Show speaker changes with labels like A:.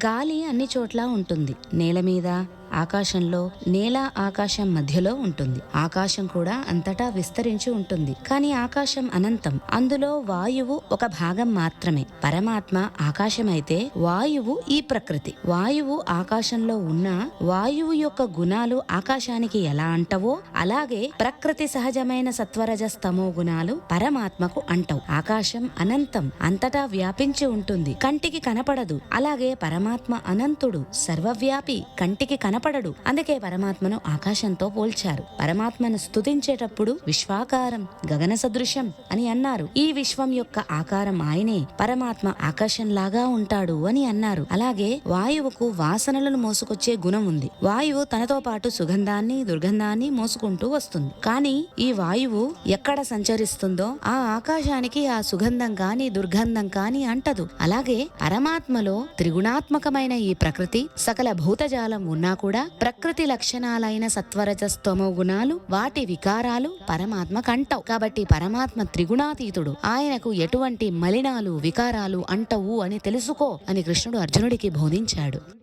A: గాలి అన్ని చోట్ల ఉంటుంది. నేల మీద, ఆకాశంలో, నేల ఆకాశం మధ్యలో ఉంటుంది. ఆకాశం కూడా అంతటా విస్తరించి ఉంటుంది. కానీ ఆకాశం అనంతం. అందులో వాయువు ఒక భాగం మాత్రమే. పరమాత్మ ఆకాశమైతే వాయువు ఈ ప్రకృతి. వాయువు ఆకాశంలో ఉన్న వాయువు యొక్క గుణాలు ఆకాశానికి ఎలా అంటవో అలాగే ప్రకృతి సహజమైన సత్వరజస్తమో గుణాలు పరమాత్మకు అంటవు. ఆకాశం అనంతం, అంతటా వ్యాపించి ఉంటుంది. కంటికి కనపడదు. అలాగే పరమాత్మ అనంతుడు, సర్వవ్యాపి, కంటికి కనపడడు. అందుకే పరమాత్మను ఆకాశంతో పోల్చారు. పరమాత్మను స్తుతించేటప్పుడు విశ్వాకారం, గగన సదృశం అని అన్నారు. ఈ విశ్వం యొక్క ఆకారం ఆయనే. పరమాత్మ ఆకాశంలాగా ఉంటాడు అని అన్నారు. అలాగే వాయువుకు వాసనలను మోసుకొచ్చే గుణం ఉంది. వాయువు తనతో పాటు సుగంధాన్ని, దుర్గంధాన్ని మోసుకుంటూ వస్తుంది. కానీ ఈ వాయువు ఎక్కడ సంచరిస్తుందో ఆ ఆకాశానికి ఆ సుగంధం కాని, దుర్గంధం కాని అంటదు. అలాగే పరమాత్మలో త్రిగుణాత్మకమైన ఈ ప్రకృతి, సకల భూతజాలం ఉన్నా కూడా ప్రకృతి లక్షణాలైన సత్వరజస్తమో గుణాలు, వాటి వికారాలు పరమాత్మ కంటవు. కాబట్టి పరమాత్మ త్రిగుణాతీతుడు. ఆయనకు ఎటువంటి మలినాలు, వికారాలు అంటవు అని తెలుసుకో అని కృష్ణుడు అర్జునుడికి బోధించాడు.